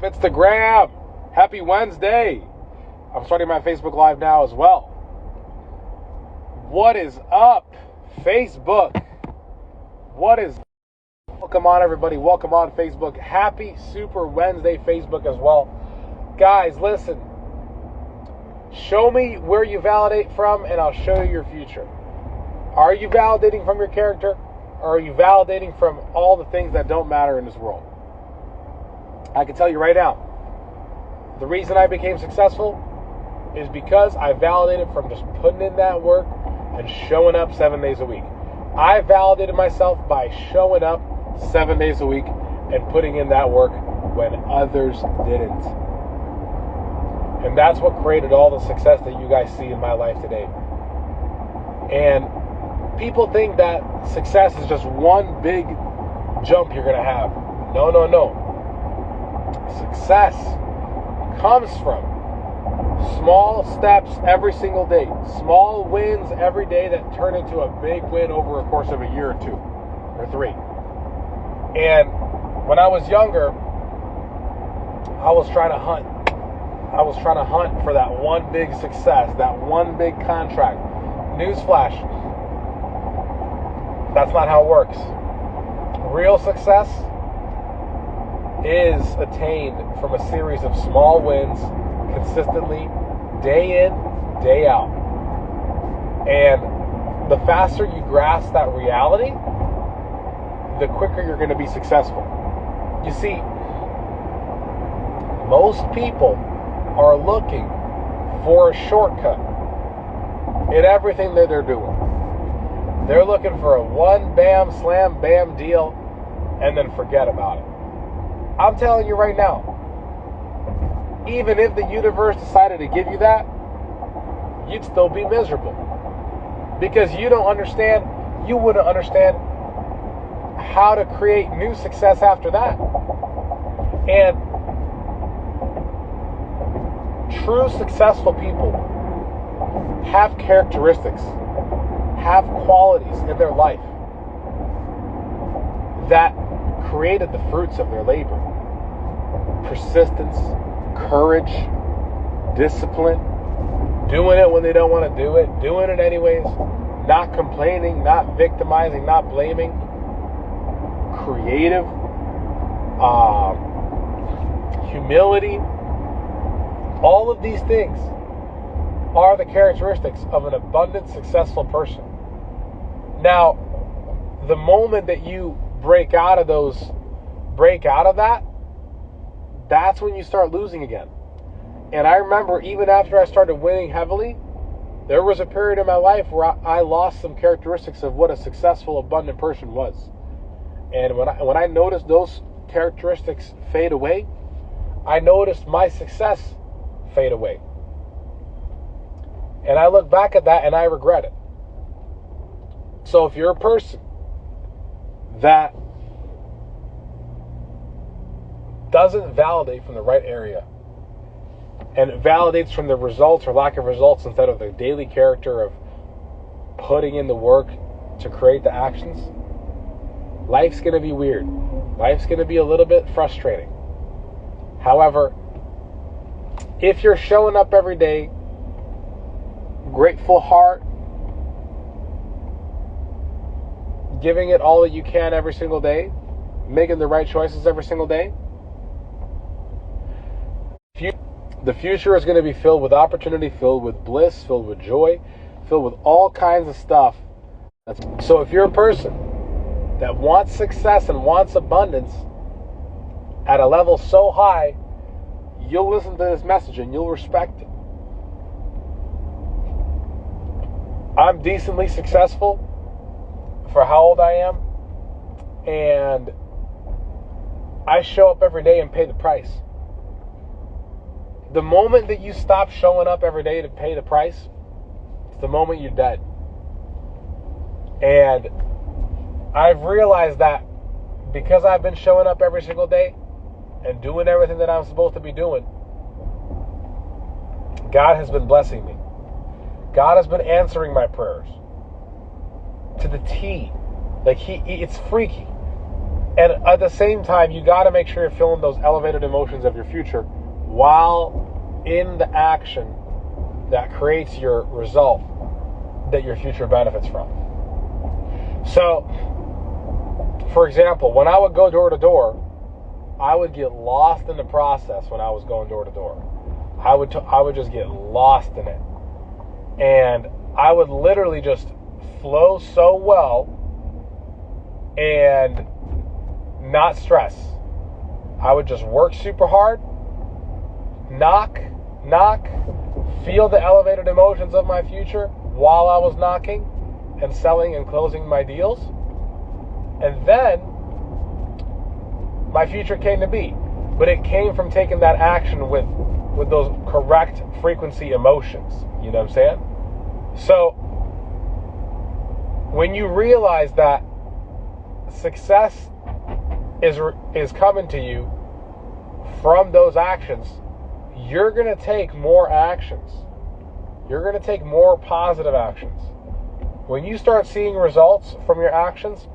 Instagram? Happy Wednesday. I'm starting my Facebook Live now as well. What is up, Facebook? What is... Welcome on, everybody. Welcome on, Facebook. Happy Super Wednesday, Facebook, as well. Guys, listen. Show me where you validate from, and I'll show you your future. Are you validating from your character, or are you validating from all the things that don't matter in this world? I can tell you right now, the reason I became successful is because I validated from just putting in that work and showing up 7 days a week. I validated myself by showing up 7 days a week and putting in that work when others didn't. And that's what created all the success that you guys see in my life today. And people think that success is just one big jump you're going to have. No. Success comes from small steps every single day. Small wins every day that turn into a big win over a course of a year or 2 or 3. And when I was younger, I was trying to hunt. I was trying to hunt for that one big success, that one big contract. Newsflash, that's not how it works. Real success is attained from a series of small wins consistently, day in, day out. And the faster you grasp that reality, the quicker you're going to be successful. You see, most people are looking for a shortcut in everything that they're doing. They're looking for a one bam, slam, bam deal and then forget about it. I'm telling you right now, even if the universe decided to give you that, you'd still be miserable. Because you wouldn't understand how to create new success after that. And true successful people have characteristics, have qualities in their life that created the fruits of their labor. Persistence, courage, discipline, doing it when they don't want to do it, doing it anyways, not complaining, not victimizing, not blaming, creative, humility. All of these things are the characteristics of an abundant, successful person. Now, the moment that you break out of that, that's when you start losing again. And I remember even after I started winning heavily, there was a period in my life where I lost some characteristics of what a successful, abundant person was. And when I noticed those characteristics fade away, I noticed my success fade away. And I look back at that and I regret it. So if you're a person that doesn't validate from the right area and validates from the results or lack of results instead of the daily character of putting in the work to create the actions, life's going to be weird. Life's going to be a little bit frustrating. However, if you're showing up every day, grateful heart, giving it all that you can every single day, making the right choices every single day, the future is going to be filled with opportunity, filled with bliss, filled with joy, filled with all kinds of stuff. So if you're a person that wants success and wants abundance at a level so high, you'll listen to this message and you'll respect it. I'm decently successful for how old I am, and I show up every day and pay the price. The moment that you stop showing up every day to pay the price, it's the moment you're dead. And I've realized that because I've been showing up every single day and doing everything that I'm supposed to be doing, God has been blessing me. God has been answering my prayers to the T. Like it's freaky. And at the same time, you got to make sure you're feeling those elevated emotions of your future while in the action that creates your result that your future benefits from. So, for example, when I would go door to door, I would get lost in the process when I was going door to door. I would just get lost in it. And I would literally just flow so well and not stress. I would just work super hard, knock, feel the elevated emotions of my future while I was knocking and selling and closing my deals. And then my future came to be. But it came from taking that action with those correct frequency emotions. You know what I'm saying? So when you realize that success is coming to you from those actions, you're going to take more actions. You're going to take more positive actions. When you start seeing results from your actions,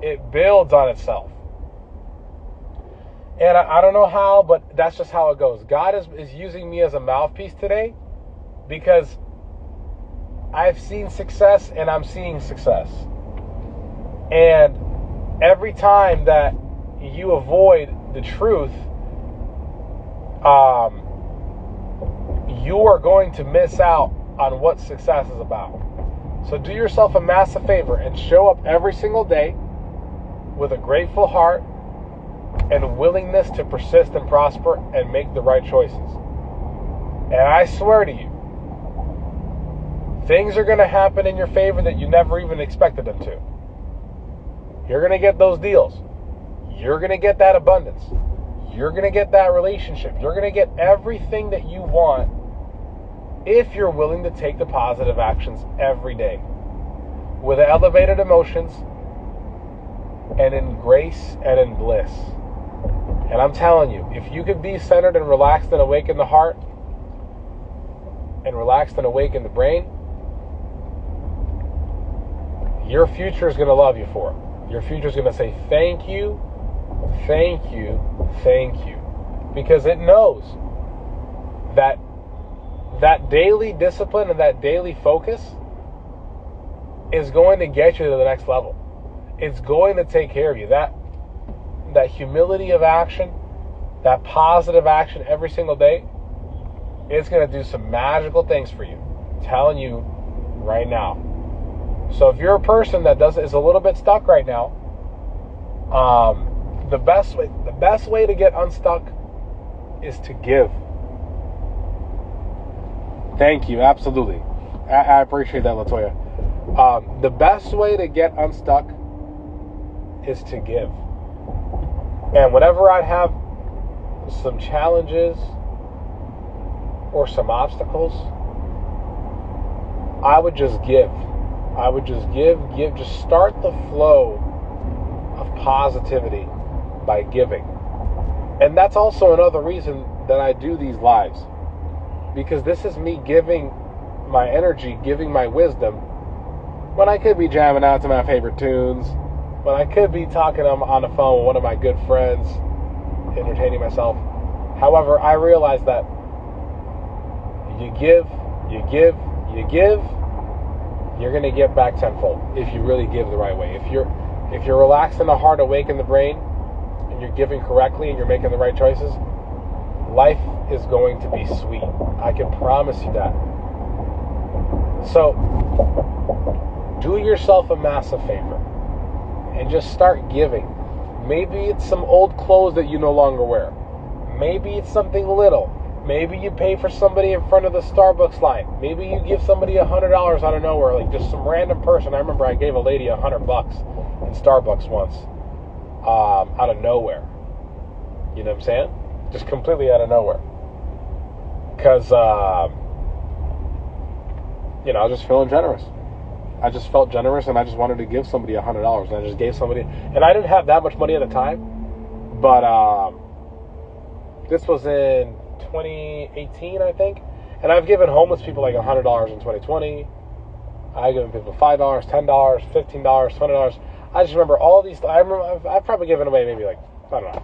it builds on itself. And I don't know how, but that's just how it goes. God is using me as a mouthpiece today because I've seen success and I'm seeing success. And every time that you avoid the truth, you are going to miss out on what success is about. So do yourself a massive favor and show up every single day with a grateful heart and willingness to persist and prosper and make the right choices. And I swear to you, things are going to happen in your favor that you never even expected them to. You're going to get those deals. You're going to get that abundance. You're going to get that relationship. You're going to get everything that you want if you're willing to take the positive actions every day with elevated emotions and in grace and in bliss. And I'm telling you, if you could be centered and relaxed and awake in the heart and relaxed and awake in the brain, your future is going to love you for it. Your future is going to say thank you, thank you, thank you. Because it knows that daily discipline and that daily focus is going to get you to the next level. It's going to take care of you. That humility of action, that positive action every single day, it's going to do some magical things for you. I'm telling you right now. So if you're a person that is a little bit stuck right now, the best way to get unstuck is to give. Thank you, absolutely. I appreciate that, Latoya. The best way to get unstuck is to give. And whenever I have some challenges or some obstacles, I would just give. I would just give, just start the flow of positivity by giving. And that's also another reason that I do these lives. Because this is me giving my energy, giving my wisdom, when I could be jamming out to my favorite tunes, when I could be talking on the phone with one of my good friends, entertaining myself. However, I realize that you give, you're going to get back tenfold if you really give the right way. If you're relaxed in the heart, awake in the brain, and you're giving correctly and you're making the right choices, life is going to be sweet. I can promise you that. So, do yourself a massive favor and just start giving. Maybe it's some old clothes that you no longer wear. Maybe it's something little. Maybe you pay for somebody in front of the Starbucks line. Maybe you give somebody $100 out of nowhere, like just some random person. I remember I gave a lady $100 in Starbucks once, out of nowhere. You know what I'm saying? Just completely out of nowhere. Because, I was just feeling generous. I just felt generous, and I just wanted to give somebody $100, and I just gave somebody, and I didn't have that much money at the time, but this was in 2018, I think, and I've given homeless people like $100 in 2020. I've given people $5, $10, $15, $20. I just remember all these. I've probably given away maybe like, I don't know,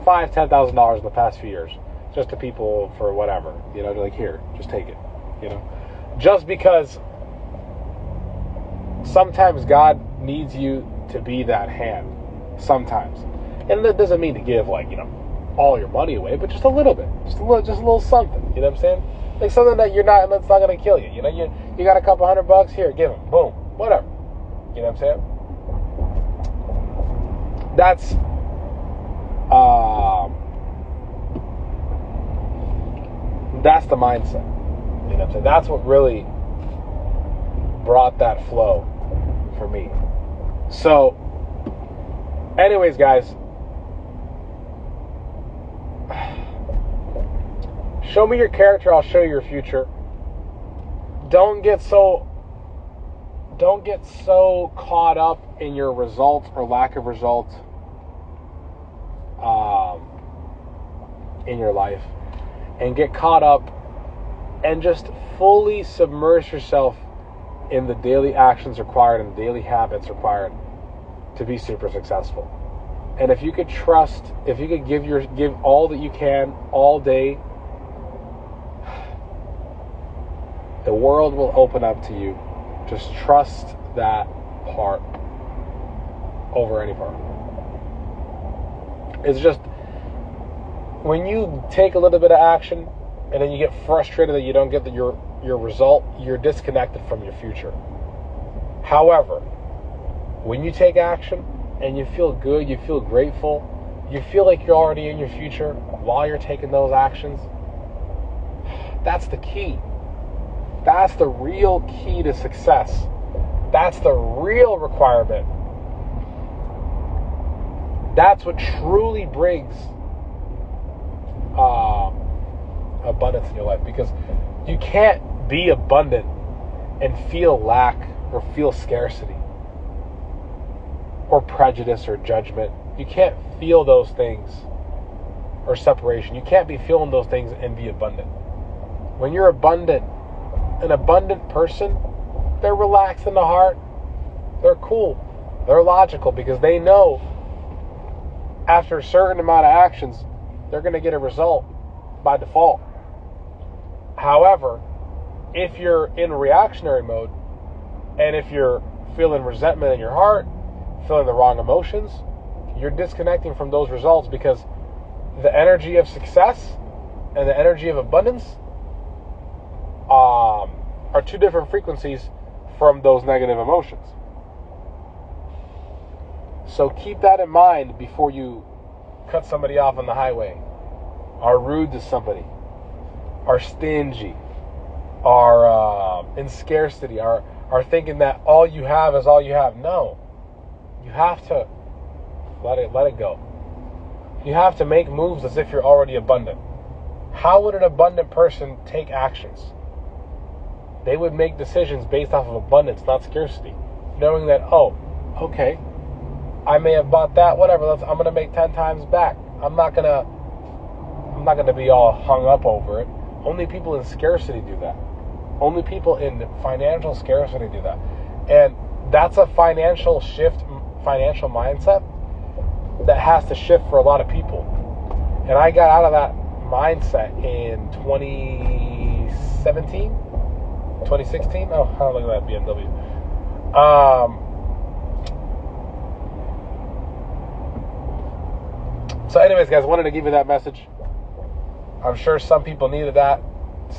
$5,000-$10,000 in the past few years, just to people for whatever. You know, like, here, just take it. You know, just because sometimes God needs you to be that hand. Sometimes, and that doesn't mean to give, like, you know, all your money away, but just a little bit, just a little something. You know what I'm saying? Like something that's not going to kill you. You know, you got a couple $100 here, give them, boom, whatever. You know what I'm saying? That's the mindset. You know what I'm saying? That's what really brought that flow for me. So, anyways, guys, show me your character, I'll show you your future. Don't get so caught up in your results or lack of results in your life, and get caught up and just fully submerge yourself in the daily actions required and the daily habits required to be super successful. And if you could trust, if you could give all that you can all day, the world will open up to you. Just trust that part over any part. It's just, when you take a little bit of action and then you get frustrated that you don't get your result, you're disconnected from your future. However, when you take action and you feel good, you feel grateful, you feel like you're already in your future while you're taking those actions, that's the key. That's the real key to success. That's the real requirement. That's what truly brings abundance in your life, because you can't be abundant and feel lack or feel scarcity or prejudice or judgment. You can't feel those things, or separation. You can't be feeling those things and be abundant. When you're abundant, an abundant person, they're relaxed in the heart, they're cool, they're logical, because they know after a certain amount of actions they're going to get a result by default. However, if you're in reactionary mode, and if you're feeling resentment in your heart, feeling the wrong emotions, you're disconnecting from those results, because the energy of success and the energy of abundance are two different frequencies from those negative emotions. So keep that in mind before you cut somebody off on the highway, are rude to somebody, are stingy, are in scarcity, are thinking that all you have is all you have. No, you have to let it go. You have to make moves as if you're already abundant. How would an abundant person take actions? They would make decisions based off of abundance, not scarcity, knowing that, oh, okay, I may have bought that, whatever. I'm going to make 10 times back. I'm not gonna be all hung up over it. Only people in scarcity do that. Only people in financial scarcity do that. And that's a financial mindset that has to shift for a lot of people. And I got out of that mindset in 2016. Oh, look at that BMW. So anyways, guys, I wanted to give you that message. I'm sure some people needed that.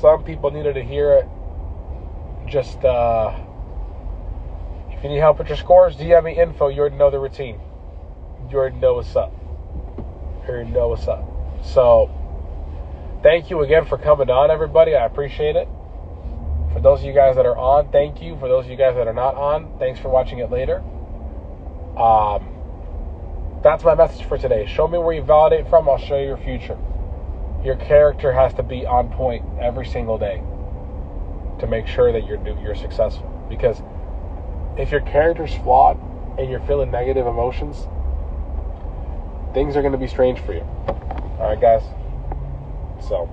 Some people needed to hear it. Just, if you need help with your scores, DM me info. You already know the routine. You already know what's up. So, thank you again for coming on, everybody. I appreciate it. For those of you guys that are on, thank you. For those of you guys that are not on, thanks for watching it later. That's my message for today. Show me where you validate from. I'll show you your future. Your character has to be on point every single day to make sure that you're successful. Because if your character's flawed and you're feeling negative emotions, things are going to be strange for you. All right, guys. So